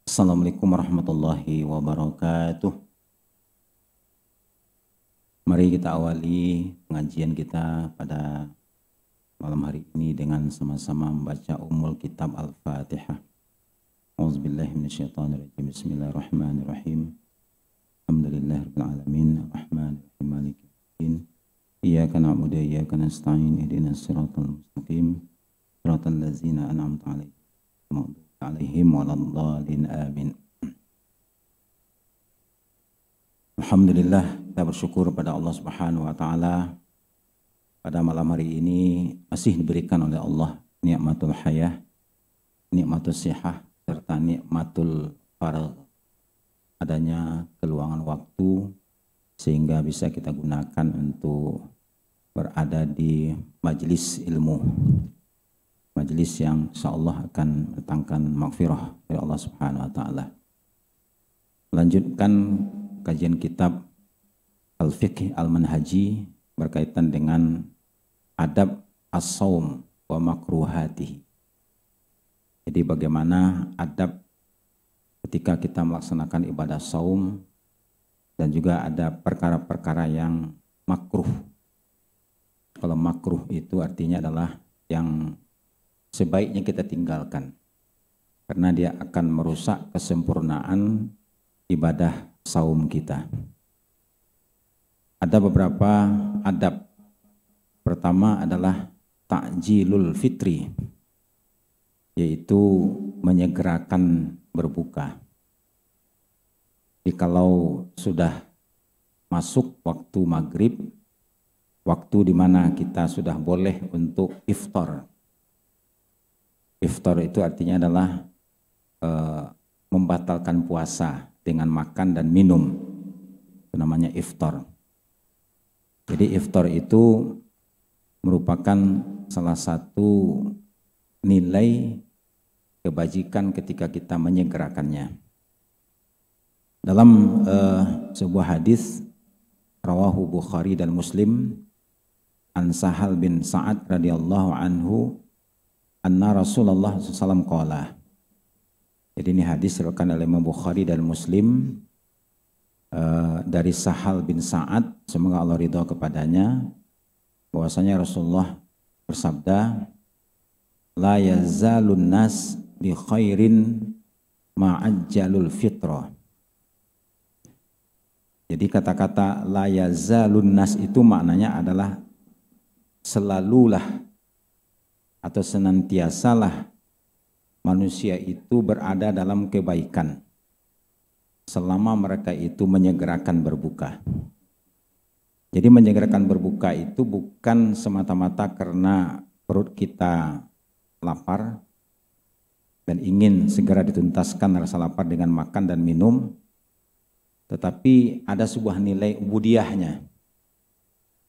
Assalamualaikum warahmatullahi wabarakatuh. Mari kita awali pengajian kita pada malam hari ini dengan sama-sama membaca Ummul Kitab Al-Fatihah. A'udzubillahi minasyaitonirrajim. Bismillahirrahmanirrahim. Alhamdulillahirabbil alamin, arrahmanirrahim, maliki yaumiddin. Iyyaka na'budu wa iyyaka nasta'in. Ihdinas siratal mustaqim. Siratal ladzina an'amta 'alaihim waladdallin. Amin. Alhamdulillah, kita bersyukur pada Allah Subhanahu wa taala. Pada malam hari ini masih diberikan oleh Allah nikmatul hayah, nikmatul sihah, serta nikmatul faragh. Adanya keluangan waktu sehingga bisa kita gunakan untuk berada di majelis ilmu. Majelis yang insyaallah akan mendatangkan maghfirah dari Allah Subhanahu wa taala. Melanjutkan kajian kitab Al-Fiqh Al-Manhaji berkaitan dengan adab as-saum wa makruhatihi. Jadi bagaimana adab ketika kita melaksanakan ibadah saum dan juga ada perkara-perkara yang makruh. Kalau makruh itu artinya adalah yang sebaiknya kita tinggalkan karena dia akan merusak kesempurnaan ibadah saum kita. Ada beberapa adab. Pertama adalah ta'jilul fitri, yaitu menyegerakan berbuka. Jadi kalau sudah masuk waktu maghrib, waktu di mana kita sudah boleh untuk iftar. Iftar itu artinya adalah membatalkan puasa dengan makan dan minum. Itu namanya iftar. Jadi iftar itu merupakan salah satu nilai kebajikan ketika kita menyegerakannya. Dalam sebuah hadis rawahu Bukhari dan Muslim an Sahal bin Sa'ad radhiyallahu anhu anna Rasulullah SAW qala. Jadi ini hadis diriwayatkan oleh Imam Bukhari dan Muslim dari Sahal bin Sa'ad, semoga Allah ridha kepadanya, bahwasanya Rasulullah bersabda, la yazalun nas bi khairin ma'ajjalul fitrah. Jadi kata-kata la yazalun nas itu maknanya adalah selalulah atau senantiasalah manusia itu berada dalam kebaikan selama mereka itu menyegerakan berbuka. Jadi menyegerakan berbuka itu bukan semata-mata karena perut kita lapar dan ingin segera dituntaskan rasa lapar dengan makan dan minum, tetapi ada sebuah nilai ubudiyahnya.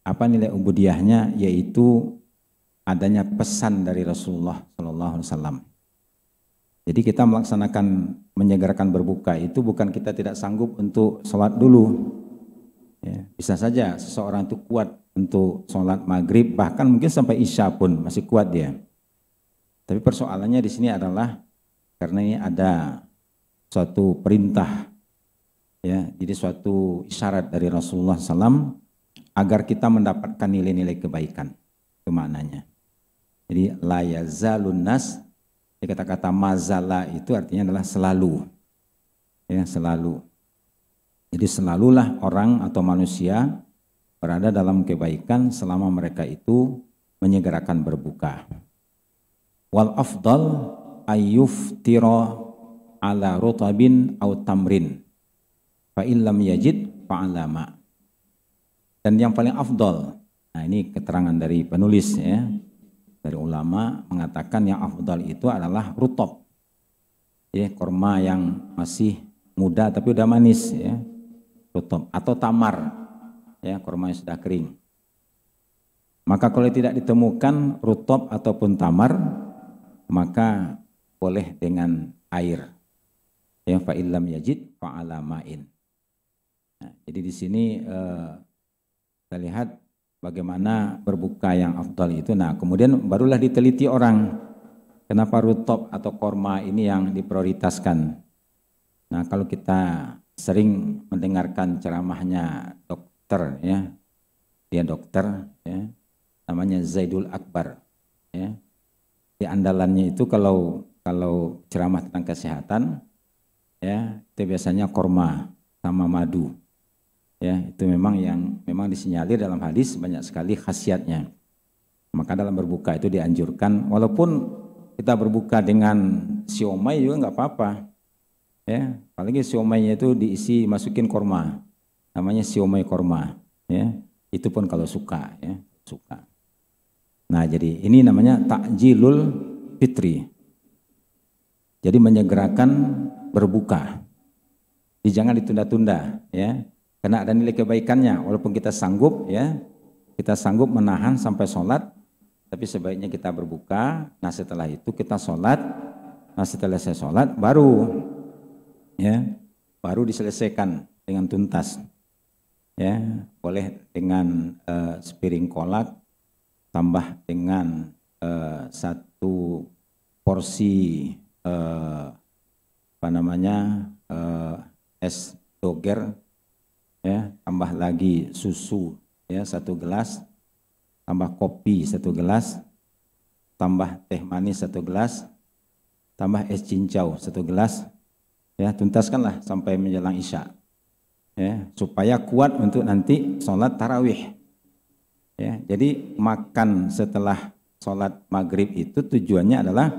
Apa nilai ubudiyahnya? Yaitu adanya pesan dari Rasulullah SAW. Jadi kita melaksanakan menyegerakan berbuka itu bukan kita tidak sanggup untuk sholat dulu. Ya, bisa saja seseorang itu kuat untuk sholat maghrib, bahkan mungkin sampai isya pun masih kuat dia. Tapi persoalannya di sini adalah karena ini ada suatu perintah, ya, jadi suatu isyarat dari Rasulullah SAW agar kita mendapatkan nilai-nilai kebaikan. Itu maknanya. Jadi la yazalun nas, kata-kata mazala itu artinya adalah selalu. Ya, selalu. Jadi selalulah orang atau manusia berada dalam kebaikan selama mereka itu menyegerakan berbuka. Wal afdal ayyuftira ala rutabin aw tamrin fa illam yajid fa alama. Dan yang paling afdal, nah ini keterangan dari penulis ya, dari ulama mengatakan yang afdal itu adalah rutab, ya, korma yang masih muda tapi udah manis, ya, rutab, atau tamar, ya, korma yang sudah kering. Maka kalau tidak ditemukan rutab ataupun tamar, maka boleh dengan air, ya, fa illam yajid fa ala ma'in. Nah, jadi di sini kita lihat bagaimana berbuka yang afdal itu. Nah, kemudian barulah diteliti orang, kenapa rutab atau korma ini yang diprioritaskan. Nah, kalau kita sering mendengarkan ceramahnya dokter ya, dia dokter ya, namanya Zaidul Akbar ya. Di andalannya itu kalau ceramah tentang kesehatan ya, itu biasanya korma sama madu. Ya, itu memang disinyalir dalam hadis banyak sekali khasiatnya. Maka dalam berbuka itu dianjurkan, walaupun kita berbuka dengan siomay juga nggak apa-apa. Ya, apalagi siomay itu diisi masukin korma, namanya siomay korma. Ya, itu pun kalau suka, ya suka. Nah, jadi ini namanya takjilul fitri. Jadi menyegerakan berbuka. Jadi jangan ditunda-tunda, ya. Karena ada nilai kebaikannya, walaupun kita sanggup ya, kita sanggup menahan sampai sholat, tapi sebaiknya kita berbuka. Nah setelah itu kita sholat, nah setelah saya sholat baru diselesaikan dengan tuntas. Ya, boleh dengan sepiring kolak, tambah dengan satu porsi es doger. Ya, tambah lagi susu ya 1 gelas, tambah kopi 1 gelas, tambah teh manis 1 gelas, tambah es cincau 1 gelas, ya tuntaskanlah sampai menjelang isya, ya supaya kuat untuk nanti sholat tarawih. Ya, jadi makan setelah sholat maghrib itu tujuannya adalah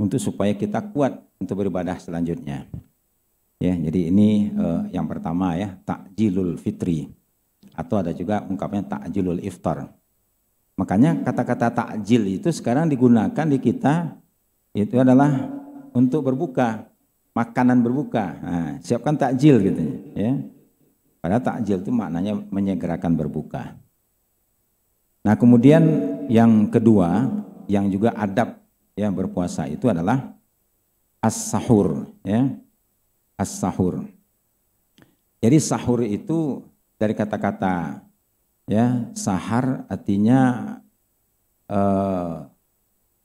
untuk supaya kita kuat untuk beribadah selanjutnya. Ya, jadi ini yang pertama ya, takjilul fitri, atau ada juga ungkapnya takjilul iftar. Makanya kata-kata takjil itu sekarang digunakan di kita itu adalah untuk berbuka, makanan berbuka. Nah, siapkan takjil gitu ya. Padahal takjil itu maknanya menyegerakan berbuka. Nah, kemudian yang kedua yang juga adab ya berpuasa itu adalah as-sahur ya. As-sahur. Jadi sahur itu dari kata-kata ya sahar artinya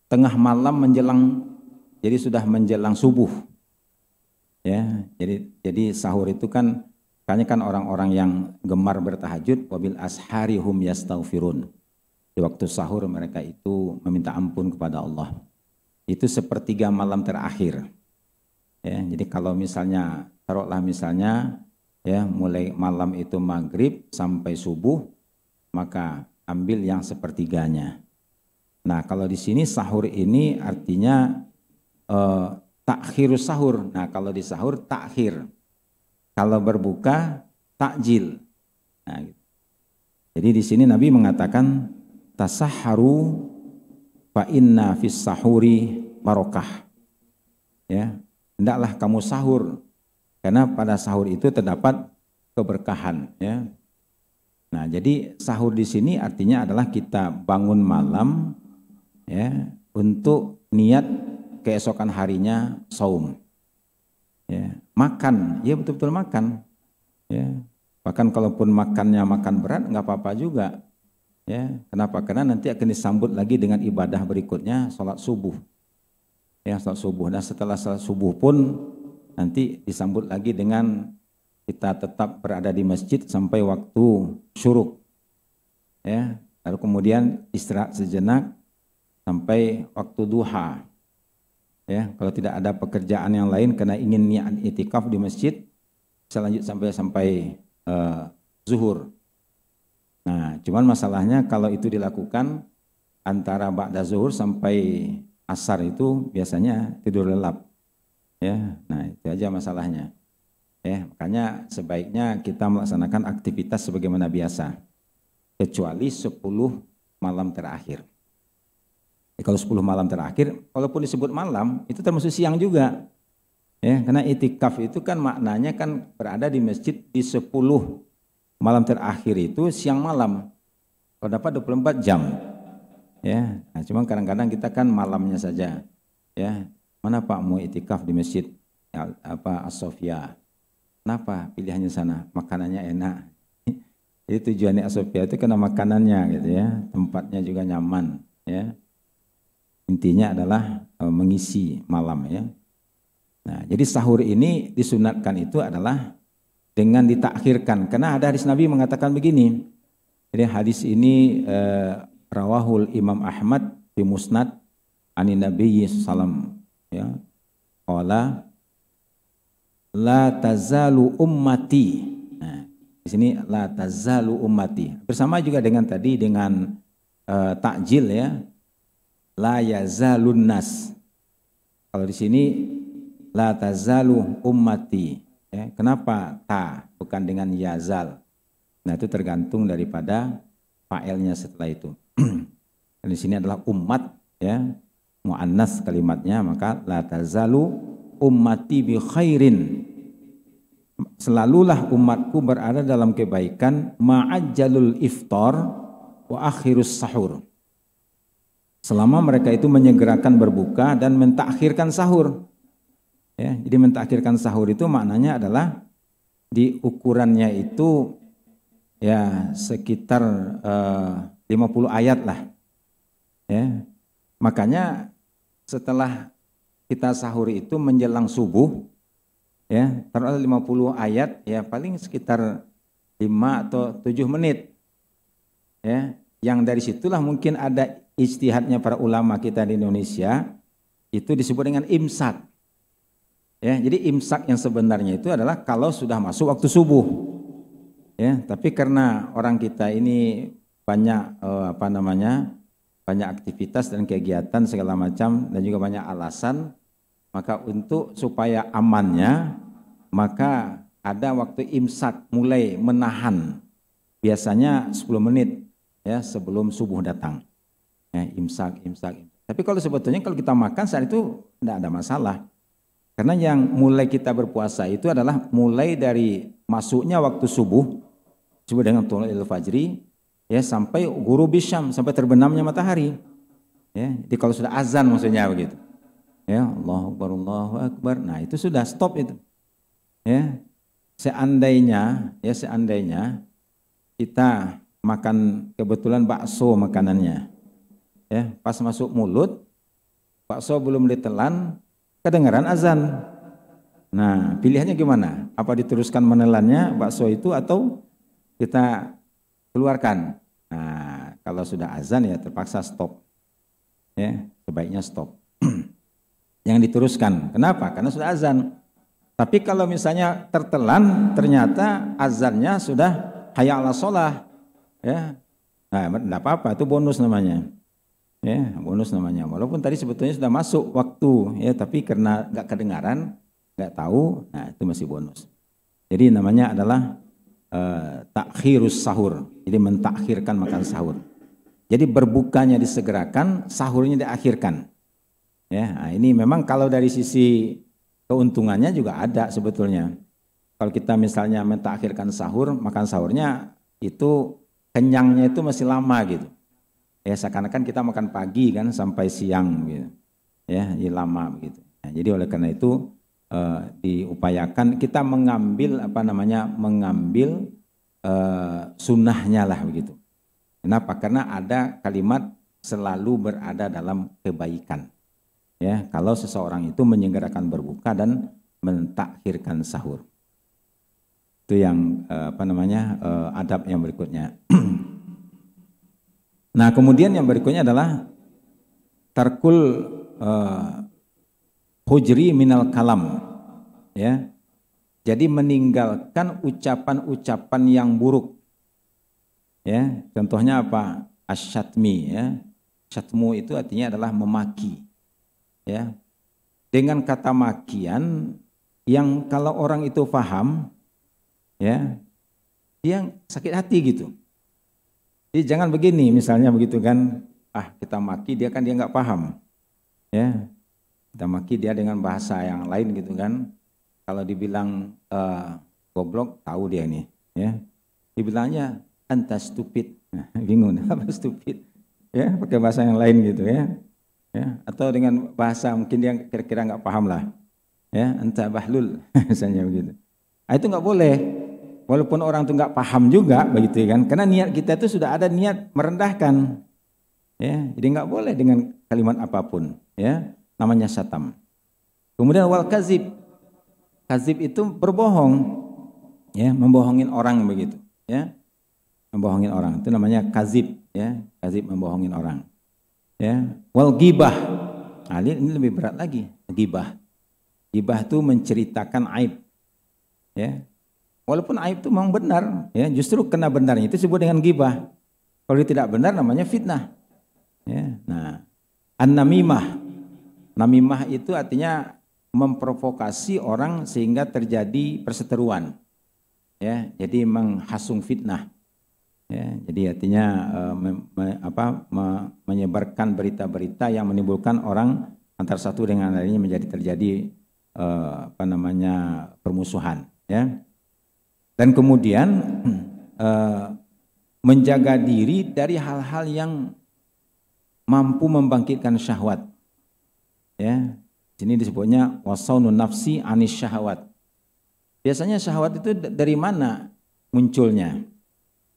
tengah malam menjelang, jadi sudah menjelang subuh. Ya, jadi sahur itu kan kayaknya kan orang-orang yang gemar bertahajud, wabil ashari hum yastaghfirun. Di waktu sahur mereka itu meminta ampun kepada Allah. Itu sepertiga malam terakhir. Ya, jadi kalau misalnya taruhlah misalnya ya mulai malam itu maghrib sampai subuh, maka ambil yang sepertiganya. Nah kalau di sini sahur ini artinya takhirus sahur. Nah kalau di sahur takhir, kalau berbuka takjil. Nah, gitu. Jadi di sini Nabi mengatakan tasahharu fa inna fis sahuri barokah. Ya. Hendaklah kamu sahur, karena pada sahur itu terdapat keberkahan. Ya. Nah, jadi sahur di sini artinya adalah kita bangun malam, ya, untuk niat keesokan harinya saum. Ya. Makan, ya betul-betul makan. Ya. Bahkan kalaupun makannya makan berat, nggak apa-apa juga. Ya. Kenapa? Karena nanti akan disambut lagi dengan ibadah berikutnya, sholat subuh. Ya, salat subuh. Dan setelah salat subuh pun nanti disambut lagi dengan kita tetap berada di masjid sampai waktu syuruk. Ya, lalu kemudian istirahat sejenak sampai waktu duha. Ya, kalau tidak ada pekerjaan yang lain karena ingin niat itikaf di masjid, bisa lanjut sampai zuhur. Nah, cuman masalahnya kalau itu dilakukan antara ba'da zuhur sampai asar itu biasanya tidur lelap. Ya, nah itu aja masalahnya. Ya, makanya sebaiknya kita melaksanakan aktivitas sebagaimana biasa. Kecuali 10 malam terakhir. Kalau 10 malam terakhir, walaupun disebut malam, itu termasuk siang juga. Ya, karena itikaf itu kan maknanya kan berada di masjid di 10 malam terakhir itu siang malam. Kalau dapat 24 jam. Ya, nah cuma kadang-kadang kita kan malamnya saja. Ya, mana Pak mau itikaf di masjid As-Sofia? Kenapa pilihannya sana? Makanannya enak. Jadi tujuannya As-Sofia itu karena makanannya gitu ya, tempatnya juga nyaman. Ya, intinya adalah mengisi malam ya. Nah, jadi sahur ini disunatkan itu adalah dengan ditakhirkan. Karena ada hadis Nabi mengatakan begini. Jadi hadis ini rawahul Imam Ahmad di Musnad anin Nabi sallam, ya. Qala la tazalu ummati. Nah, di sini la tazalu ummati. Bersama juga dengan tadi dengan takjil, ya. La yazalun nas. Kalau di sini la tazalu ummati. Ya, kenapa ta bukan dengan yazal? Nah, itu tergantung daripada fa'ilnya setelah itu. Dan di sini adalah umat, ya, muannas kalimatnya, maka la tazalu ummati bi khairin. Selalulah umatku berada dalam kebaikan, ma'ajjalul iftar wa akhirus sahur. Selama mereka itu menyegerakan berbuka dan mentakhirkan sahur. Ya, jadi mentakhirkan sahur itu maknanya adalah di ukurannya itu ya sekitar 50 ayat lah. Ya. Makanya setelah kita sahur itu menjelang subuh, ya, taruhlah 50 ayat, ya paling sekitar 5 atau 7 menit. Ya, yang dari situlah mungkin ada ijtihadnya para ulama kita di Indonesia, itu disebut dengan imsak. Ya, jadi imsak yang sebenarnya itu adalah kalau sudah masuk waktu subuh. Ya, tapi karena orang kita ini banyak banyak aktivitas dan kegiatan segala macam dan juga banyak alasan, maka untuk supaya amannya, maka ada waktu imsak, mulai menahan. Biasanya 10 menit, ya, sebelum subuh datang. Ya, imsak. Tapi kalau sebetulnya kalau kita makan saat itu tidak ada masalah. Karena yang mulai kita berpuasa itu adalah mulai dari masuknya waktu subuh, disebut dengan thulu'il fajri, ya, sampai ghurubis syam, sampai terbenamnya matahari. Ya, jadi kalau sudah azan maksudnya begitu. Ya, Allahu Akbar. Nah, itu sudah stop itu. Ya. Seandainya kita makan kebetulan bakso makanannya. Ya, pas masuk mulut, bakso belum ditelan, kedengaran azan. Nah, pilihannya gimana? Apa diteruskan menelannya bakso itu atau kita keluarkan? Nah, kalau sudah azan ya terpaksa stop. Ya, sebaiknya stop. Yang diteruskan. Kenapa? Karena sudah azan. Tapi kalau misalnya tertelan, ternyata azannya sudah hayya 'alas shalah. Ya. Nah, enggak apa-apa, itu bonus namanya. Ya, bonus namanya. Walaupun tadi sebetulnya sudah masuk waktu, ya, tapi karena enggak kedengaran, enggak tahu, nah itu masih bonus. Jadi namanya adalah takhirus sahur. Jadi mentakhirkan makan sahur. Jadi berbukanya disegerakan, sahurnya diakhirkan. Ya, nah ini memang kalau dari sisi keuntungannya juga ada sebetulnya. Kalau kita misalnya mentakhirkan sahur, makan sahurnya itu kenyangnya itu masih lama gitu. Ya, seakan-akan kita makan pagi kan sampai siang gitu. Ya, jadi lama begitu. Nah, jadi oleh karena itu diupayakan kita mengambil sunnahnya lah begitu. Kenapa? Karena ada kalimat selalu berada dalam kebaikan. Ya, kalau seseorang itu menyegerakan berbuka dan mentakhirkan sahur. Itu yang adab yang berikutnya. Nah, kemudian yang berikutnya adalah tarkul hujri minal kalam. Ya. Jadi meninggalkan ucapan-ucapan yang buruk. Ya, contohnya apa? Asyatmi, ya. Syatmu itu artinya adalah memaki. Ya. Dengan kata makian yang kalau orang itu paham, ya, dia sakit hati gitu. Jadi jangan begini, misalnya begitu kan, kita maki dia kan dia nggak paham, ya, kita maki dia dengan bahasa yang lain gitu kan. Kalau dibilang goblok, tahu dia ini, ya. Dibilangnya anta stupid, bingung apa stupid, ya, pakai bahasa yang lain gitu ya, ya. Atau dengan bahasa mungkin dia kira-kira nggak paham lah, ya, anta bahlul, misalnya begitu. Nah, itu nggak boleh. Walaupun orang itu nggak paham juga begitu kan, karena niat kita itu sudah ada niat merendahkan, ya, jadi nggak boleh dengan kalimat apapun, ya, namanya syatam. Kemudian wal kazib. Kazib itu berbohong, ya, membohongin orang begitu, ya. Membohongin orang. Itu namanya kazib, ya. Kazib membohongin orang. Ya. Wal ghibah. Nah, ini lebih berat lagi, ghibah. Ghibah itu menceritakan aib. Ya. Walaupun aib itu memang benar, ya, justru kena benarnya itu disebut dengan ghibah. Kalau tidak benar namanya fitnah. Ya. Nah, an-namimah. Namimah itu artinya memprovokasi orang sehingga terjadi perseteruan. Ya, jadi menghasung fitnah. Ya, jadi artinya menyebarkan berita-berita yang menimbulkan orang antara satu dengan lainnya menjadi terjadi permusuhan, ya. Dan kemudian menjaga diri dari hal-hal yang mampu membangkitkan syahwat. Ya, sini disebutnya wasaunun nafsi anis syahwat. Biasanya syahwat itu dari mana munculnya?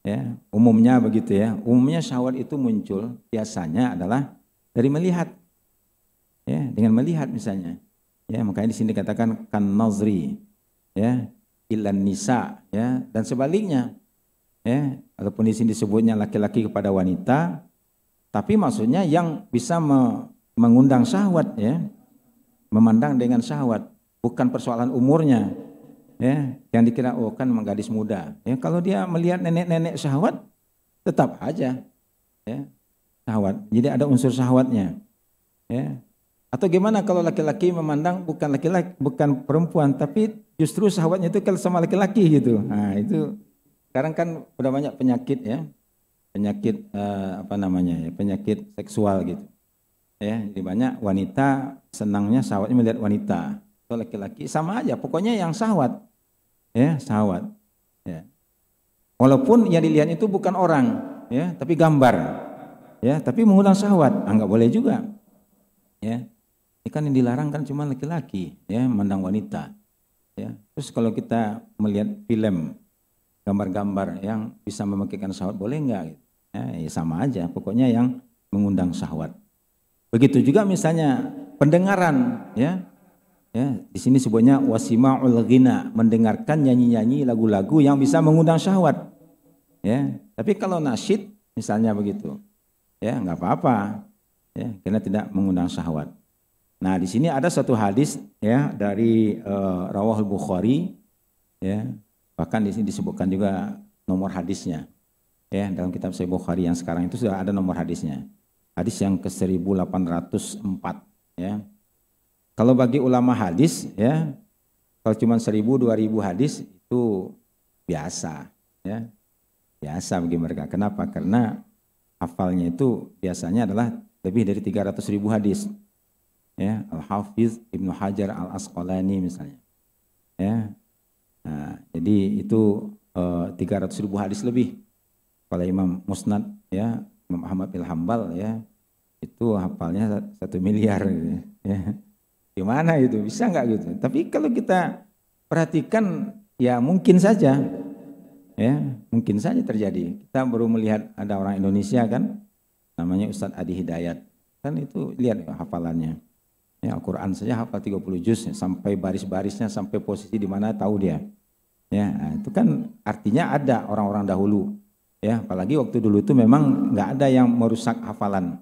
Ya, umumnya begitu ya. Umumnya syahwat itu muncul biasanya adalah dari melihat. Ya, dengan melihat misalnya. Ya, makanya di sini dikatakan kan nazri, ya, ilan nisa, ya, dan sebaliknya. Ya, walaupun di sini disebutnya laki-laki kepada wanita, tapi maksudnya yang bisa mengundang syahwat, ya, memandang dengan syahwat, bukan persoalan umurnya, ya, yang dikira oh kan gadis muda, ya, kalau dia melihat nenek-nenek syahwat, tetap aja, ya, syahwat. Jadi ada unsur syahwatnya, ya. Atau gimana kalau laki-laki memandang bukan laki-laki, bukan perempuan, tapi justru syahwatnya itu kalau sama laki-laki gitu. Nah itu sekarang kan udah banyak penyakit, ya, penyakit penyakit seksual gitu. Ya, jadi banyak wanita senangnya syahwatnya melihat wanita. Kalau laki-laki sama aja, pokoknya yang syahwat, ya, syahwat. Ya. Walaupun yang dilihat itu bukan orang, ya, tapi gambar, ya, tapi mengundang syahwat, enggak boleh juga, ya. Ini kan yang dilarang kan cuma laki-laki, ya, memandang wanita, ya. Terus kalau kita melihat film, gambar-gambar yang bisa membangkitkan syahwat boleh enggak? Ya, ya sama aja, pokoknya yang mengundang syahwat. Begitu juga misalnya pendengaran, ya. Ya, di sini sebutnya wasima'ul ghina, mendengarkan nyanyi-nyanyi lagu-lagu yang bisa mengundang syahwat. Ya, tapi kalau nasyid misalnya begitu, ya enggak apa-apa, ya, karena tidak mengundang syahwat. Nah, di sini ada satu hadis, ya, dari Rawahul Bukhari, ya. Bahkan di sini disebutkan juga nomor hadisnya. Ya, dalam kitab Sahih Bukhari yang sekarang itu sudah ada nomor hadisnya. Hadis yang ke-1804, ya. Kalau bagi ulama hadis, ya, kalau cuma 1000-2000 hadis itu biasa, ya. Biasa bagi mereka. Kenapa? Karena hafalnya itu biasanya adalah lebih dari 300.000 hadis. Ya, Al-Hafiz Ibnu Hajar Al-Asqalani misalnya. Ya. Nah, jadi itu 300.000 hadis lebih. Kalau Imam Musnad, ya, Imam Ahmad bin Hambal, ya, itu hafalnya 1 miliar, ya. Gimana itu? Bisa nggak gitu? Tapi kalau kita perhatikan, ya mungkin saja, ya, mungkin saja terjadi. Kita baru melihat ada orang Indonesia kan, namanya Ustadz Adi Hidayat, kan itu lihat hafalannya. Ya, Al-Quran saja hafal 30 juz, ya, sampai baris-barisnya, sampai posisi di mana tahu dia. Ya, nah, itu kan artinya ada orang-orang dahulu. Ya, apalagi waktu dulu itu memang nggak ada yang merusak hafalan.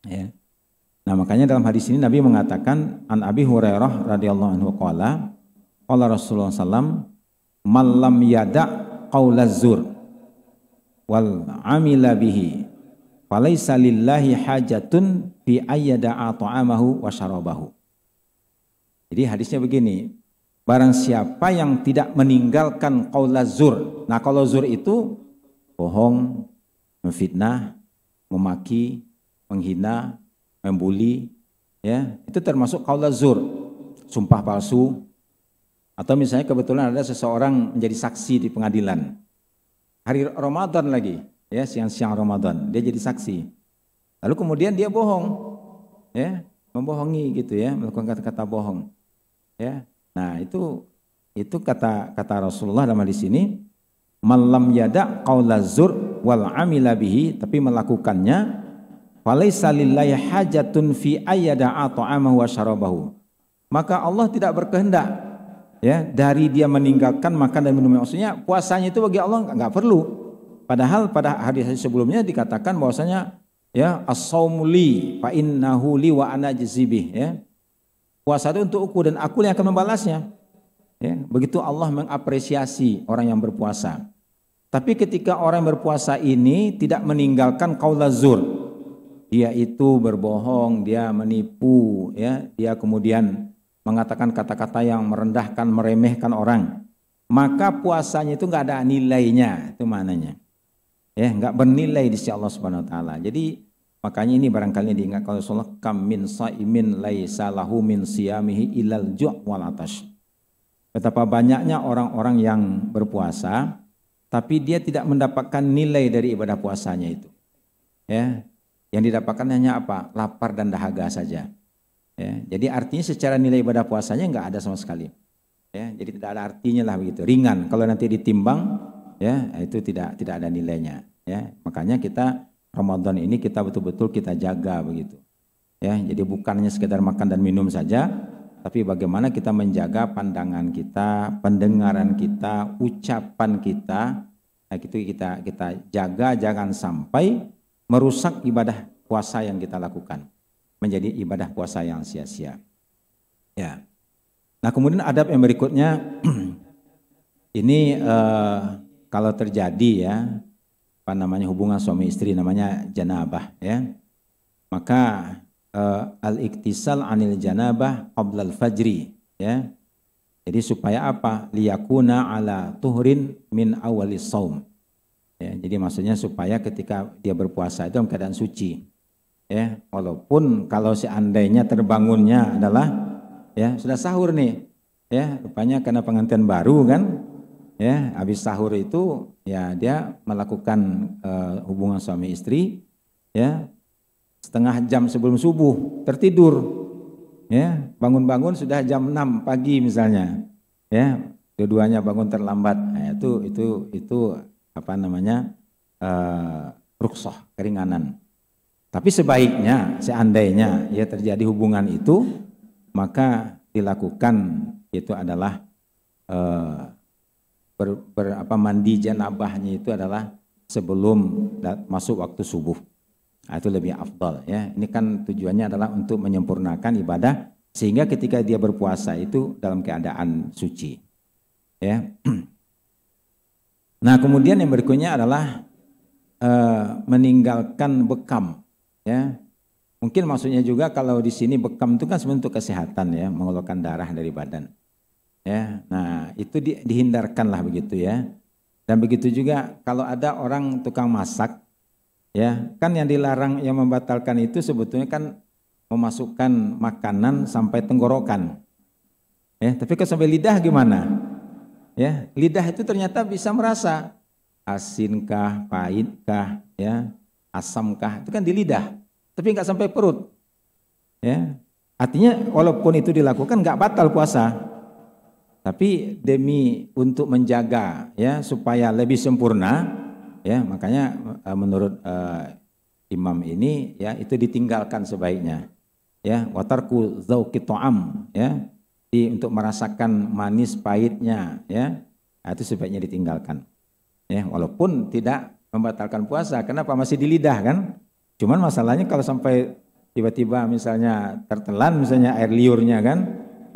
Ya. Nah, makanya dalam hadis ini Nabi mengatakan an Abi Hurairah radhiyallahu anhu qala Rasulullah sallam man lam yada qaulaz zur wal amila bihi falaisa lillahi hajatun fi ayyada'a ta'amahu wa syarabahu. Jadi hadisnya begini, barang siapa yang tidak meninggalkan qaulaz zur. Nah, qaulaz zur itu bohong, memfitnah, memaki, menghina, membuli, ya, itu termasuk qaulaz zur, sumpah palsu. Atau misalnya kebetulan ada seseorang menjadi saksi di pengadilan. Hari Ramadan lagi, ya, siang-siang Ramadan, dia jadi saksi. Lalu kemudian dia bohong, ya, membohongi gitu, ya, melakukan kata-kata bohong. Ya. Nah, itu kata Rasulullah dalam hadis ini, malam yada qaulaz zur wal amila bihi, tapi melakukannya, falaisa lillahi hajatun fi ayyada'a ta'amahu wa syarabahu. maka Allah tidak berkehendak ya dari dia meninggalkan makan dan minum. Maksudnya puasanya itu bagi Allah nggak perlu. Padahal pada hadis sebelumnya dikatakan bahwasanya ya as-saumu li fa innahu li wa ana jazibih ya. Puasa itu untukku dan aku yang akan membalasnya. Ya, begitu Allah mengapresiasi orang yang berpuasa. Tapi ketika orang yang berpuasa ini tidak meninggalkan qaulazur, dia itu berbohong, dia menipu, ya, dia kemudian mengatakan kata-kata yang merendahkan, meremehkan orang, maka puasanya itu nggak ada nilainya, itu maknanya. Ya, nggak bernilai di sisi Allah Subhanahu Wa Taala. Jadi makanya ini barangkali diingat kalau Rasulullah kam min saimin laisa lahu min siyamihi ilal ju' wal atash. Betapa banyaknya orang-orang yang berpuasa, tapi dia tidak mendapatkan nilai dari ibadah puasanya itu. Ya, yang didapatkan hanya apa? Lapar dan dahaga saja. Ya, jadi artinya secara nilai ibadah puasanya nggak ada sama sekali. Ya, jadi tidak ada artinya lah begitu. Ringan. Kalau nanti ditimbang, ya itu tidak ada nilainya. Ya, makanya kita Ramadan ini kita betul-betul kita jaga begitu. Ya, jadi bukannya sekedar makan dan minum saja, tapi bagaimana kita menjaga pandangan kita, pendengaran kita, ucapan kita, nah itu kita jaga jangan sampai merusak ibadah puasa yang kita lakukan menjadi ibadah puasa yang sia-sia. Ya. Nah kemudian adab yang berikutnya ini kalau terjadi ya apa namanya hubungan suami istri namanya janabah ya, maka al-iktisal anil janabah qabla al-fajri ya. Jadi supaya apa? Liyakuna ala tuhrin min awalis saum. Ya, jadi maksudnya supaya ketika dia berpuasa itu dalam keadaan suci. Ya, walaupun kalau seandainya terbangunnya adalah ya sudah sahur nih. Ya, rupanya karena pengantin baru kan. Ya, habis sahur itu ya dia melakukan hubungan suami istri ya. Setengah jam sebelum subuh tertidur, ya bangun-bangun sudah jam 6 pagi misalnya, ya keduanya bangun terlambat, nah, itu apa namanya rukhsah keringanan. Tapi sebaiknya seandainya ya terjadi hubungan itu maka dilakukan itu adalah mandi janabahnya itu adalah sebelum masuk waktu subuh. Nah, itu lebih afdal ya. Ini kan tujuannya adalah untuk menyempurnakan ibadah sehingga ketika dia berpuasa itu dalam keadaan suci. Ya. Nah, kemudian yang berikutnya adalah meninggalkan bekam ya. Mungkin maksudnya juga kalau di sini bekam itu kan sebenarnya untuk kesehatan ya, mengeluarkan darah dari badan. Ya. Nah, itu dihindarkanlah begitu ya. Dan begitu juga kalau ada orang tukang masak ya, kan yang dilarang yang membatalkan itu sebetulnya kan memasukkan makanan sampai tenggorokan. Ya, tapi kalau sampai lidah gimana? Ya, lidah itu ternyata bisa merasa asinkah, pahitkah, ya, asamkah, itu kan di lidah. Tapi nggak sampai perut. Ya. Artinya walaupun itu dilakukan nggak batal puasa. Tapi demi untuk menjaga ya supaya lebih sempurna ya, makanya menurut imam ini ya itu ditinggalkan sebaiknya. Ya, watarku dzauqi ta'am ya. Untuk merasakan manis pahitnya ya. Nah, itu sebaiknya ditinggalkan. Ya, walaupun tidak membatalkan puasa. Kenapa? Masih di lidah kan? Cuman masalahnya kalau sampai tiba-tiba misalnya tertelan misalnya air liurnya kan,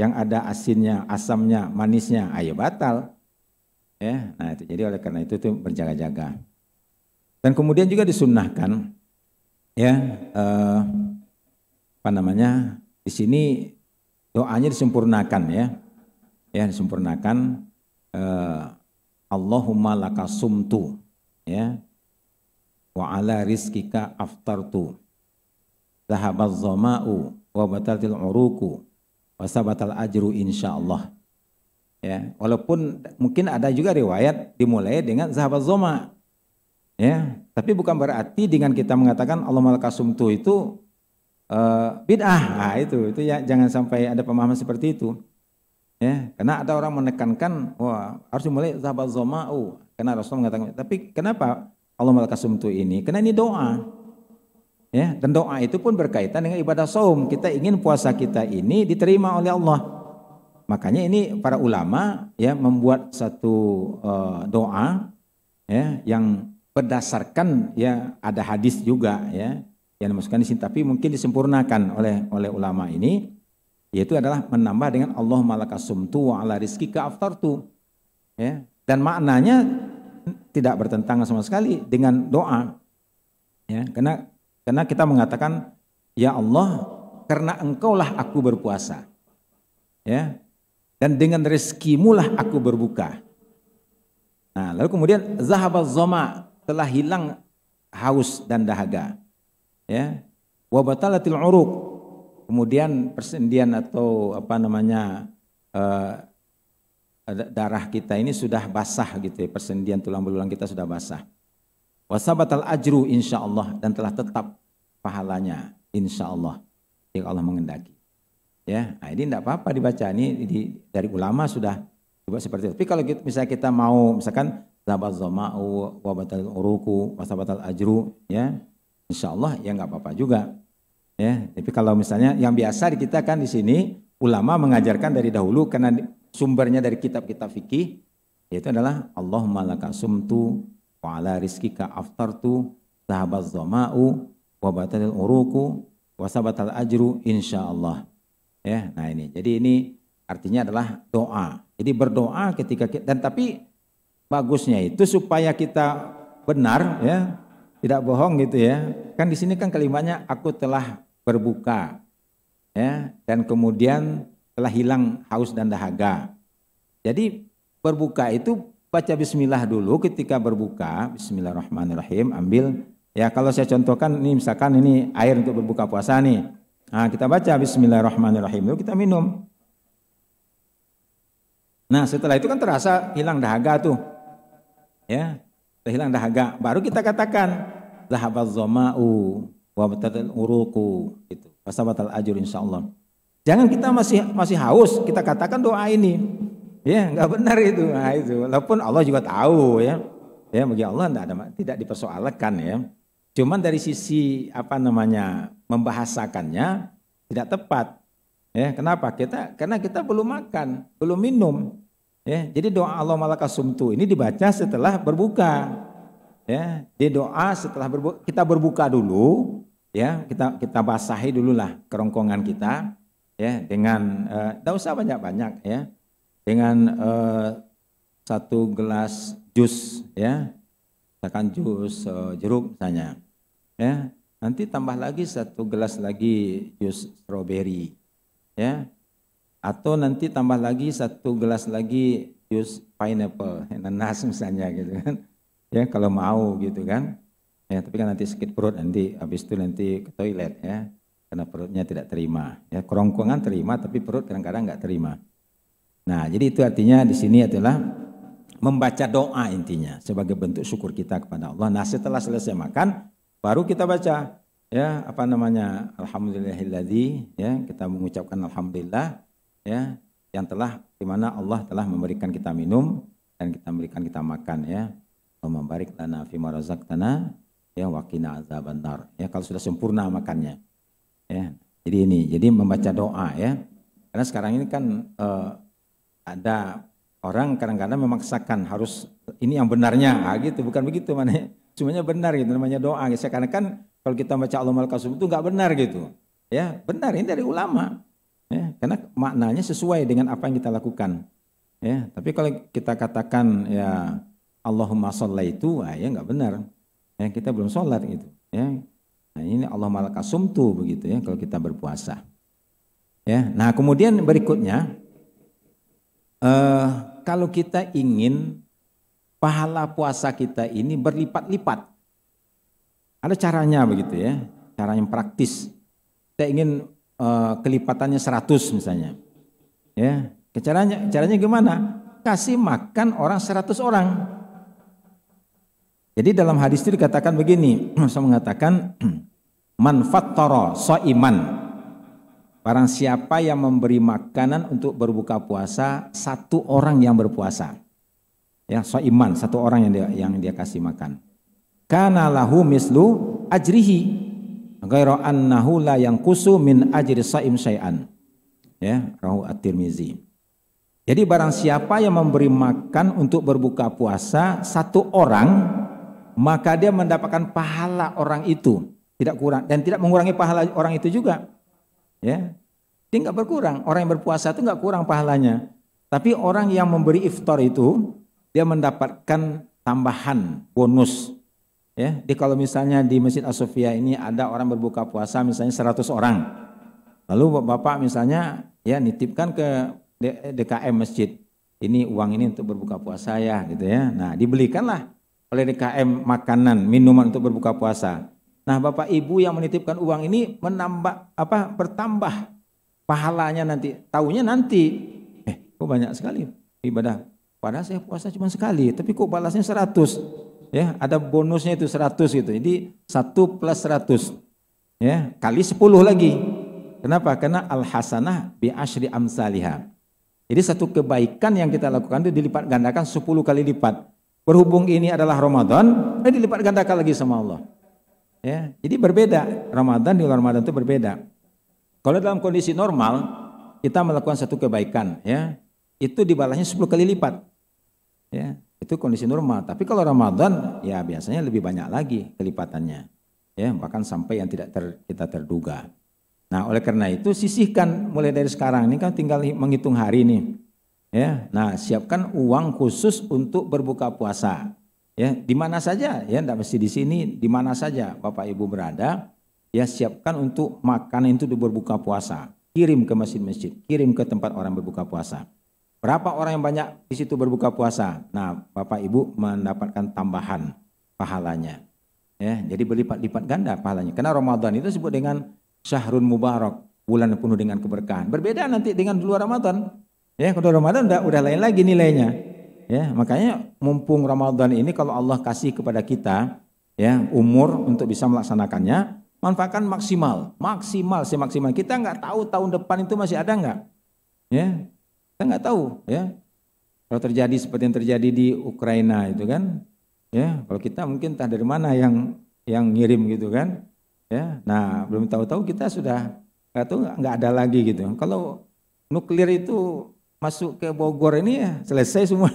yang ada asinnya, asamnya, manisnya, ayo batal. Ya, nah itu jadi oleh karena itu berjaga-jaga. Dan kemudian juga disunnahkan, ya apa namanya di sini doanya disempurnakan ya disempurnakan. Allahumma laka sumtu, ya, wa ala rizkika aftartu, zahabaz zama'u, wa bataltil uruku, wa sabatal ajru insyaallah. Ya, walaupun mungkin ada juga riwayat dimulai dengan zahabaz zama'. Ya, tapi bukan berarti dengan kita mengatakan Allahumma laka sumtu itu bid'ah. Nah, itu ya jangan sampai ada pemahaman seperti itu. Ya, karena ada orang menekankan wah harus dimulai zahabaz zama'u karena Rasul mengatakan, tapi kenapa Allahumma laka sumtu ini? Karena ini doa. Ya, dan doa itu pun berkaitan dengan ibadah saum. Kita ingin puasa kita ini diterima oleh Allah. Makanya ini para ulama ya membuat satu doa ya yang berdasarkan ya ada hadis juga ya yang dimasukkan di sini, tapi mungkin disempurnakan oleh ulama ini, yaitu adalah menambah dengan Allahumma lakasumtu wa ala rizkika aftartu. Ya, dan maknanya tidak bertentangan sama sekali dengan doa. Ya, karena kita mengatakan ya Allah, karena engkaulah aku berpuasa. Ya. Dan dengan rezekimu lah aku berbuka. Nah, lalu kemudian zahabaz zama, telah hilang haus dan dahaga. Ya. Wa batalatil uruq, kemudian persendian atau darah kita ini sudah basah gitu ya, persendian tulang belulang kita sudah basah. Wa sabatal ajru insyaallah, dan telah tetap pahalanya insyaallah jika Allah mengendaki. Ya, nah ini tidak apa-apa dibaca, ini dari ulama sudah dibuat seperti itu. Tapi kalau misalnya kita mau misalkan zahabaz zama'u wa batal uruku wa sabatal ajru, ya insyaallah ya nggak apa-apa juga. Ya, tapi kalau misalnya yang biasa di kita kan di sini ulama mengajarkan dari dahulu karena sumbernya dari kitab-kitab fikih, yaitu adalah Allahumma lakasumtu wa ala rizkika aftartu zahabaz zama'u wa batal uruku wa sabatal ajru insyaallah. Ya, nah ini. Jadi ini artinya adalah doa. Jadi berdoa ketika kita, dan tapi bagusnya itu supaya kita benar ya, tidak bohong gitu ya. Kan di sini kan kalimatnya aku telah berbuka. Ya, dan kemudian telah hilang haus dan dahaga. Jadi berbuka itu baca bismillah dulu ketika berbuka. Bismillahirrahmanirrahim. Ambil ya, kalau saya contohkan ini misalkan ini air untuk berbuka puasa nih. Nah, kita baca bismillahirrahmanirrahim, lalu kita minum. Nah, setelah itu kan terasa hilang dahaga tuh. Ya, hilang dahaga. Baru kita katakan zahabaz zama'u wa batal uruqu gitu. Wasabatal ajr insyaallah. Jangan kita masih haus, kita katakan doa ini. Ya, enggak benar itu. Nah, itu. Walaupun Allah juga tahu ya. Ya, bagi Allah tidak dipersoalkan ya. Cuman dari sisi membahasakannya tidak tepat. Ya, kenapa? Karena kita belum makan, belum minum. Ya, jadi doa Allahumma lakasumtu ini dibaca setelah berbuka. Ya, di doa setelah kita berbuka dulu, ya, kita basahi dululah kerongkongan kita ya dengan tidak usah banyak-banyak ya. Dengan 1 gelas jus ya. Misalkan jus jeruk misalnya. Ya, nanti tambah lagi 1 gelas lagi jus stroberi, ya, atau nanti tambah lagi 1 gelas lagi jus pineapple, nanas misalnya gitu kan, ya kalau mau gitu kan, ya tapi kan nanti sakit perut nanti, habis itu nanti ke toilet ya, karena perutnya tidak terima, ya kerongkongan terima tapi perut kadang-kadang nggak terima. Nah jadi itu artinya di sini adalah membaca doa intinya sebagai bentuk syukur kita kepada Allah. Nah setelah selesai makan baru kita baca ya alhamdulillahilladzi, ya kita mengucapkan alhamdulillah ya yang telah dimana Allah telah memberikan kita minum dan kita memberikan kita makan ya. Allahumma barik lana fima razaqtana ya wa qina azabannar. Ya kalau sudah sempurna makannya. Ya. Jadi membaca doa ya. Karena sekarang ini kan ada orang kadang-kadang memaksakan harus ini yang benarnya gitu, bukan begitu mana. Semuanya benar gitu namanya doa. Karena kan kalau kita baca Allahumma lakasum itu nggak benar gitu. Ya, benar ini dari ulama. Ya, karena maknanya sesuai dengan apa yang kita lakukan. Ya, tapi kalau kita katakan ya Allahumma shallaitu, ya nggak benar. Ya, kita belum sholat gitu. Ya. Nah, ini Allahumma lakasumtu begitu ya kalau kita berpuasa. Ya, nah kemudian berikutnya kalau kita ingin pahala puasa kita ini berlipat-lipat. Ada caranya begitu ya, cara yang praktis. Kita ingin kelipatannya 100 misalnya. Ya, caranya gimana? Kasih makan orang 100 orang. Jadi dalam hadis itu dikatakan begini, saya mengatakan man fattara shaiman. Barang siapa yang memberi makanan untuk berbuka puasa 1 orang yang berpuasa. Ya, shaiman, 1 orang yang dia kasih makan. Kana lahu mislu ajrihi. ghairu annahu la yanqusu min ajri shaim syai'an. Ya, rawahu At-Tirmizi. Jadi barang siapa yang memberi makan untuk berbuka puasa satu orang, maka dia mendapatkan pahala orang itu, tidak kurang dan tidak mengurangi pahala orang itu juga. Ya. Dia enggak berkurang. Orang yang berpuasa itu enggak kurang pahalanya. Tapi orang yang memberi iftar itu dia mendapatkan tambahan bonus. Ya, jadi kalau misalnya di Masjid As-Sofia ini ada orang berbuka puasa misalnya 100 orang. Lalu Bapak misalnya ya nitipkan ke DKM masjid. Ini uang ini untuk berbuka puasa ya gitu ya. Nah, dibelikanlah oleh DKM makanan, minuman untuk berbuka puasa. Nah, Bapak Ibu yang menitipkan uang ini menambah bertambah pahalanya nanti. Taunya nanti kok banyak sekali ibadah. Padahal saya puasa cuma sekali, tapi kok balasnya 100. Ya, ada bonusnya itu 100 gitu. Jadi 1 plus 100. Ya, kali 10 lagi. Kenapa? Karena al-hasanah bi asyri amsalihha. Jadi satu kebaikan yang kita lakukan itu dilipat gandakan 10 kali lipat. Berhubung ini adalah Ramadan, dilipat gandakan lagi sama Allah. Ya, jadi berbeda. Ramadan di luar Ramadan itu berbeda. Kalau dalam kondisi normal, kita melakukan satu kebaikan, ya, itu dibalasnya 10 kali lipat. Ya, itu kondisi normal. Tapi kalau Ramadan, ya biasanya lebih banyak lagi kelipatannya. Ya, bahkan sampai yang tidak kita terduga. Nah, oleh karena itu sisihkan mulai dari sekarang ini kan tinggal menghitung hari nih. Ya, nah siapkan uang khusus untuk berbuka puasa. Ya, di mana saja, ya enggak mesti di sini, di mana saja Bapak Ibu berada, ya siapkan untuk makan itu berbuka puasa. Kirim ke masjid-masjid, kirim ke tempat orang berbuka puasa. Berapa orang yang banyak di situ berbuka puasa? Nah, Bapak Ibu mendapatkan tambahan pahalanya. Ya, jadi berlipat-lipat ganda pahalanya. Karena Ramadan itu disebut dengan Syahrun Mubarak, bulan penuh dengan keberkahan. Berbeda nanti dengan luar Ramadan. Ya, kalau Ramadan udah lain lagi nilainya. Ya, makanya mumpung Ramadan ini kalau Allah kasih kepada kita ya umur untuk bisa melaksanakannya, manfaatkan maksimal semaksimal. Kita nggak tahu tahun depan itu masih ada nggak? Ya, kita nggak tahu. Ya, kalau terjadi seperti yang terjadi di Ukraina itu kan, ya kalau kita mungkin entah dari mana yang ngirim gitu kan. Ya, nah belum tahu-tahu kita sudah nggak ada lagi gitu. Kalau nuklir itu masuk ke Bogor ini ya selesai semua.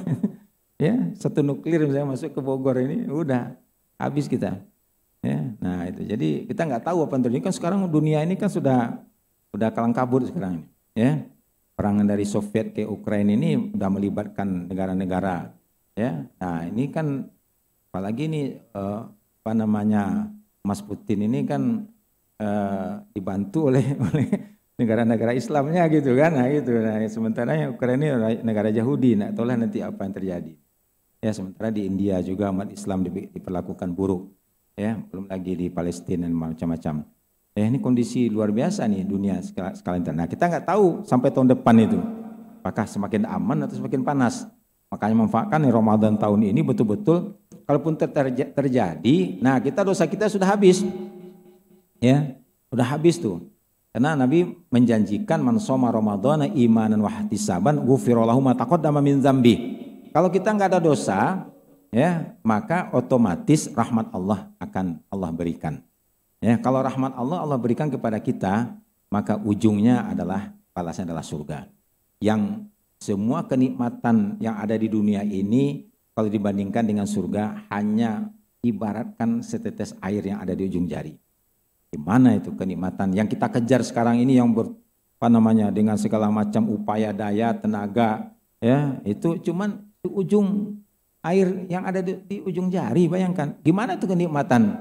Ya, satu nuklir misalnya masuk ke Bogor ini udah habis kita. Ya, nah itu jadi kita nggak tahu apa yang terjadi kan sekarang dunia ini kan sudah kalang kabut sekarang ini. Ya, perangan dari Soviet ke Ukraina ini udah melibatkan negara-negara. Ya, nah ini kan apalagi ini Mas Putin ini kan dibantu oleh negara-negara Islamnya gitu kan, nah gitu. Nah, sementara yang Ukraina ini negara Yahudi, nah itulah nanti apa yang terjadi. Ya, sementara di India juga umat Islam diperlakukan buruk, ya, belum lagi di Palestina dan macam-macam. Ya, ini kondisi luar biasa nih dunia sekalian. Nah, kita nggak tahu sampai tahun depan itu, apakah semakin aman atau semakin panas. Makanya manfaatkan Ramadan tahun ini betul-betul. Kalaupun terjadi, nah dosa kita sudah habis, ya, sudah habis tuh. Karena Nabi menjanjikan man shoma Ramadhana imanan wa ihtisaban ghufira lahu ma taqaddama min dzambi. Kalau kita nggak ada dosa, ya, maka otomatis rahmat Allah akan Allah berikan. Ya, kalau rahmat Allah berikan kepada kita, maka ujungnya adalah balasnya adalah surga. Yang semua kenikmatan yang ada di dunia ini kalau dibandingkan dengan surga hanya ibaratkan setetes air yang ada di ujung jari. Di mana itu kenikmatan yang kita kejar sekarang ini yang dengan segala macam upaya daya tenaga, ya itu cuman di ujung air yang ada di ujung jari. Bayangkan gimana itu kenikmatan,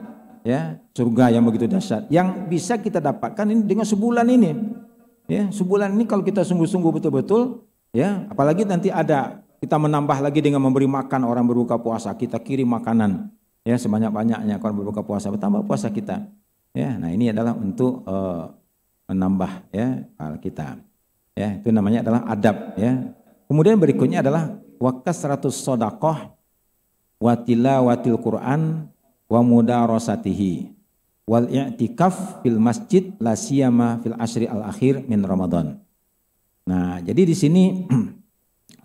ya surga yang begitu dahsyat yang bisa kita dapatkan ini dengan sebulan ini. Ya, sebulan ini kalau kita sungguh-sungguh betul-betul, ya apalagi nanti ada kita menambah lagi dengan memberi makan orang berbuka puasa, kita kirim makanan ya sebanyak-banyaknya orang berbuka puasa, bertambah puasa kita. Ya, nah ini adalah untuk menambah ya kita. Ya, itu namanya adalah adab ya. Kemudian berikutnya adalah wakasratus shadaqah wa tilawatil Quran wa mudarasatihi wal i'tikaf fil masjid la siyama fil ashri al akhir min Ramadan. Nah, jadi di sini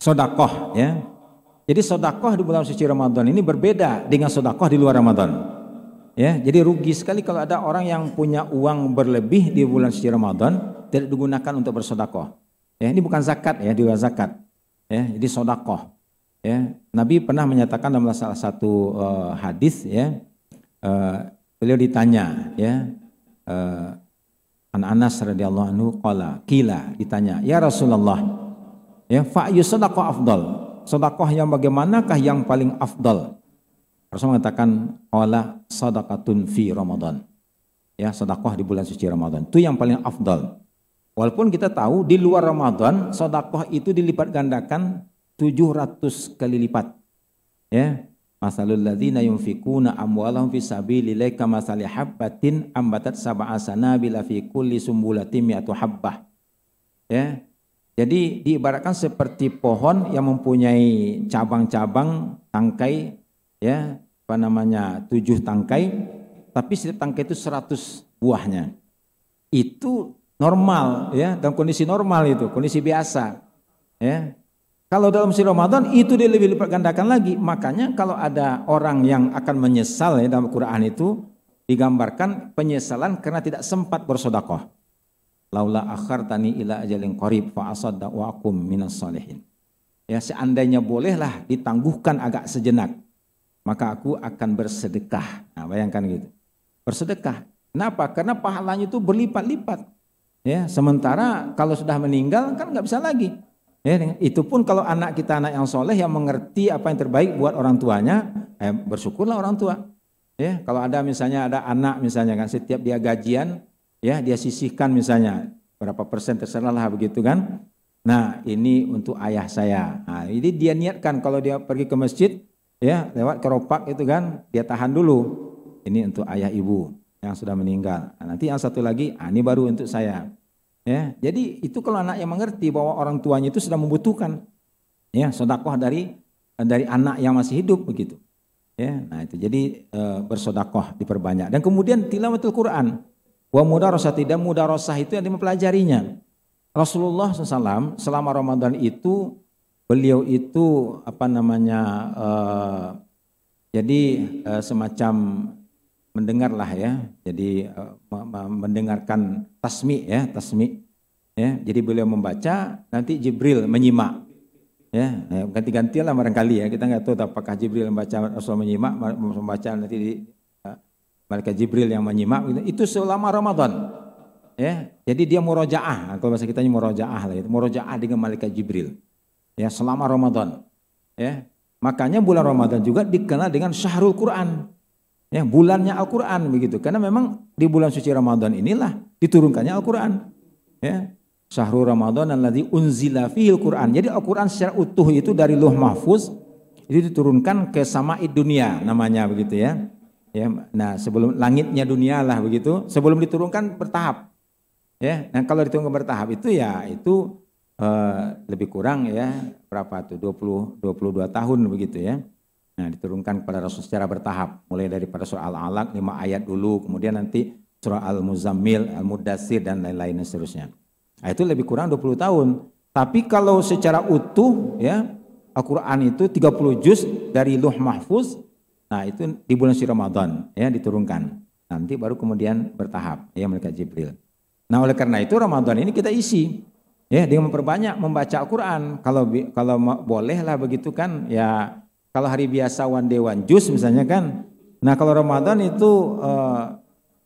sedekah ya. Jadi sedekah di bulan suci Ramadan ini berbeda dengan sedekah di luar Ramadan. Ya, jadi rugi sekali kalau ada orang yang punya uang berlebih di bulan suci Ramadan tidak digunakan untuk bersedekah. Ya, ini bukan zakat ya, di luar zakat. Ya, jadi sedekah. Ya, Nabi pernah menyatakan dalam salah satu hadis ya, beliau ditanya ya, An Anas radhiyallahu anhu qila ditanya, "Ya Rasulullah, ya fa yusadaqah afdal. Sedekah yang bagaimanakah yang paling afdal?" Rasul mengatakan qala sadaqatun fi Ramadan. Ya, sedekah di bulan suci Ramadan. Itu yang paling afdal. Walaupun kita tahu di luar Ramadan sedekah itu dilipat gandakan 700 kali lipat. Ya. Masalul ladzina yunfikuna amwalahum fi sabilillahi kamathali habbatin ambatat sab'a sanabila fi kulli sumbulatin mi'atu habbah. Ya. Jadi diibaratkan seperti pohon yang mempunyai cabang-cabang tangkai ya, 7 tangkai, tapi setiap tangkai itu 100 buahnya. Itu normal ya, dalam kondisi normal itu, kondisi biasa. Ya. Kalau dalam bulan Ramadan itu dia lebih lipat gandakan lagi. Makanya kalau ada orang yang akan menyesal ya, dalam Quran itu digambarkan penyesalan karena tidak sempat bersedekah. Laula akhartani ila ajalin qarib fa asaddaq wa aqum minas salihin. Ya, seandainya bolehlah ditangguhkan agak sejenak, maka aku akan bersedekah. Nah, bayangkan gitu. Bersedekah. Kenapa? Karena pahalanya itu berlipat-lipat. Ya, sementara kalau sudah meninggal kan nggak bisa lagi. Ya, itu pun kalau anak kita anak yang soleh yang mengerti apa yang terbaik buat orang tuanya, bersyukurlah orang tua. Ya, kalau ada misalnya ada anak misalnya kan setiap dia gajian, ya dia sisihkan misalnya berapa persen terserah lah begitu kan. Nah, ini untuk ayah saya. Nah, ini dia niatkan kalau dia pergi ke masjid, ya lewat keropak itu kan dia tahan dulu, ini untuk ayah ibu yang sudah meninggal. Nah, nanti yang satu lagi, ini baru untuk saya. Ya, jadi itu kalau anak yang mengerti bahwa orang tuanya itu sudah membutuhkan, ya sedekah dari anak yang masih hidup begitu. Ya, nah itu jadi bersedekah diperbanyak. Dan kemudian tilawatul Quran, wa mudarasah, tidak mudarasah itu yang mempelajarinya. Rasulullah SAW selama Ramadan itu beliau itu jadi semacam mendengarlah ya, jadi mendengarkan tasmi ya, jadi beliau membaca, nanti Jibril menyimak ya, ganti-gantian lah barangkali ya, kita nggak tahu apakah Jibril membaca, Rasul menyimak, membaca nanti malaikat Jibril yang menyimak gitu. Itu selama Ramadan ya, jadi dia murojaah, kalau bahasa kitanya murojaah lah itu, murojaah dengan malaikat Jibril ya selama Ramadan ya. Makanya bulan Ramadan juga dikenal dengan Syahrul Quran. Ya, bulannya Al-Quran begitu. Karena memang di bulan suci Ramadan inilah diturunkannya Al-Quran. Ya. Syahrul Ramadan alladzi unzila fihil Quran. Jadi Al-Quran secara utuh itu dari Lauh Mahfuz itu diturunkan ke sama'id dunia namanya begitu ya. Ya, nah sebelum langitnya dunia lah begitu. Sebelum diturunkan bertahap. Ya, nah kalau diturunkan bertahap itu ya itu lebih kurang ya berapa tuh 22 tahun begitu ya. Nah, diturunkan kepada Rasul secara bertahap, mulai daripada surah Al-Alaq 5 ayat dulu, kemudian nanti surah Al-Muzammil, Al-Mudaththir dan lain-lain dan seterusnya. Nah, itu lebih kurang 20 tahun. Tapi kalau secara utuh ya, Al-Qur'an itu 30 juz dari Lauh Mahfuz. Nah, itu di bulan suci Ramadan ya diturunkan. Nanti baru kemudian bertahap ya malaikat Jibril. Nah, oleh karena itu Ramadan ini kita isi ya dengan memperbanyak membaca Al-Qur'an. Kalau bolehlah begitu kan ya. Kalau hari biasa one day one juz misalnya kan. Nah kalau Ramadan itu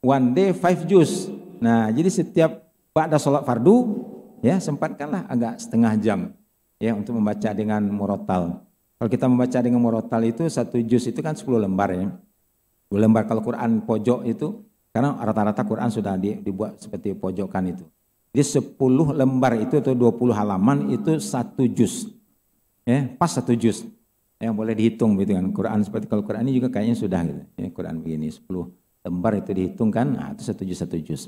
one day 5 juz. Nah jadi setiap ba'da sholat fardu ya sempatkanlah agak setengah jam ya untuk membaca dengan murattal. Kalau kita membaca dengan murattal itu 1 juz itu kan 10 lembar ya. 10 lembar kalau Quran pojok itu, karena rata-rata Quran sudah dibuat seperti pojokan itu. Jadi 10 lembar itu atau 20 halaman itu 1 juz. Ya, pas 1 juz. Yang boleh dihitung gitu kan. Quran seperti kalau Quran ini juga kayaknya sudah gitu. Ya, Quran begini 10 lembar itu dihitung kan, nah itu 1 juz.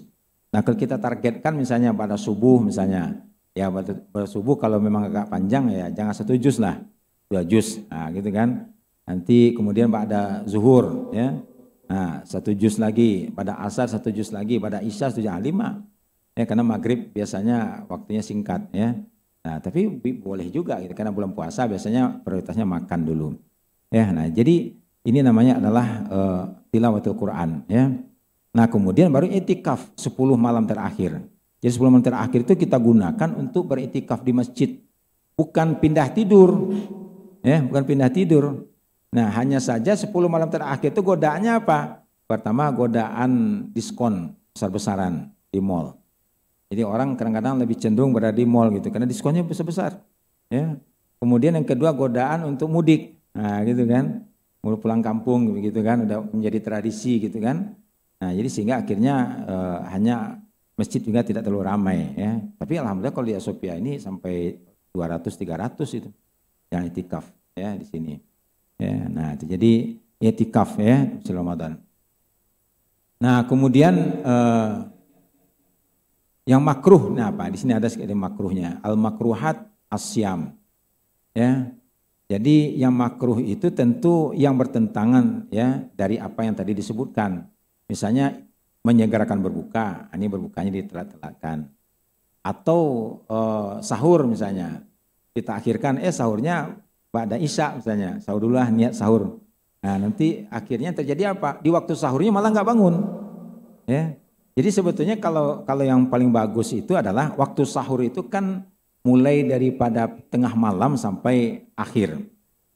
Nah kalau kita targetkan misalnya pada subuh misalnya, ya pada subuh kalau memang agak panjang ya jangan 1 juz lah, 2 juz, nah gitu kan. Nanti kemudian pada zuhur ya, nah 1 juz lagi, pada asar 1 juz lagi, pada isya 5. Ya karena maghrib biasanya waktunya singkat ya. Nah, tapi boleh juga gitu, karena bulan puasa biasanya prioritasnya makan dulu. Ya, nah jadi ini namanya adalah tilawatul Quran ya. Nah, kemudian baru itikaf 10 malam terakhir. Jadi 10 malam terakhir itu kita gunakan untuk beritikaf di masjid. Bukan pindah tidur. Ya, bukan pindah tidur. Nah, hanya saja 10 malam terakhir itu godaannya apa? Pertama, godaan diskon besar-besaran di mall. Jadi orang kadang-kadang lebih cenderung berada di mall gitu karena diskonnya besar-besar. Ya. Kemudian yang kedua, godaan untuk mudik. Nah, gitu kan. Mau pulang kampung gitu kan, udah menjadi tradisi gitu kan. Nah, jadi sehingga akhirnya hanya masjid juga tidak terlalu ramai ya. Tapi alhamdulillah kalau di Asopia ini sampai 200-300 itu yang itikaf ya di sini. Ya, nah itu jadi itikaf ya di Ramadan. Nah, kemudian yang makruh, nah apa? Di sini ada sekali makruhnya. Al makruhat asyam. Ya. Jadi yang makruh itu tentu yang bertentangan ya dari apa yang tadi disebutkan. Misalnya menyegerakan berbuka, ini berbukanya ditelat-telatkan. Atau sahur misalnya, kita akhirkan sahurnya ba'da isya misalnya, sahur dulu lah niat sahur. Nah nanti akhirnya terjadi apa? Di waktu sahurnya malah nggak bangun. Ya. Jadi sebetulnya kalau yang paling bagus itu adalah waktu sahur itu kan mulai daripada tengah malam sampai akhir.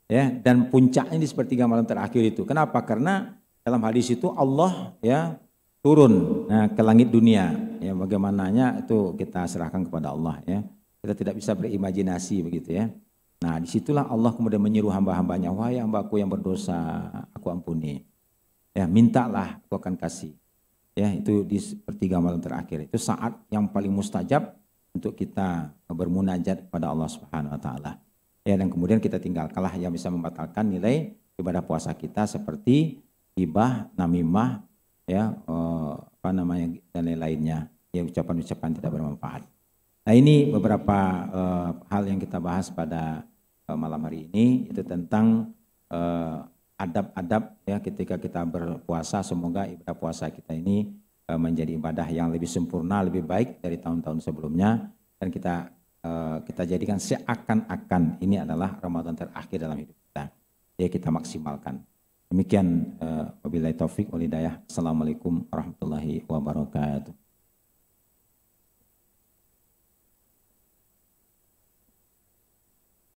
Ya, dan puncaknya di sepertiga malam terakhir itu. Kenapa? Karena dalam hadis itu Allah ya turun ke langit dunia. Ya, bagaimananya itu kita serahkan kepada Allah ya. Kita tidak bisa berimajinasi begitu ya. Nah, disitulah Allah kemudian menyuruh hamba-hambanya, wahai hambaku yang berdosa, aku ampuni. Ya, mintalah, aku akan kasih. Ya, itu di sepertiga malam terakhir. Itu saat yang paling mustajab untuk kita bermunajat kepada Allah Subhanahu wa taala. Ya, dan kemudian kita tinggalkanlah yang bisa membatalkan nilai ibadah puasa kita seperti ghibah, namimah, ya, dan lain-lainnya, ya ucapan-ucapan tidak bermanfaat. Nah, ini beberapa hal yang kita bahas pada malam hari ini, itu tentang adab-adab ya ketika kita berpuasa. Semoga ibadah puasa kita ini menjadi ibadah yang lebih sempurna, lebih baik dari tahun-tahun sebelumnya, dan kita jadikan seakan-akan ini adalah Ramadan terakhir dalam hidup kita. Ya, kita maksimalkan. Demikian wabillahi taufik wal hidayah. Assalamualaikum warahmatullahi wabarakatuh.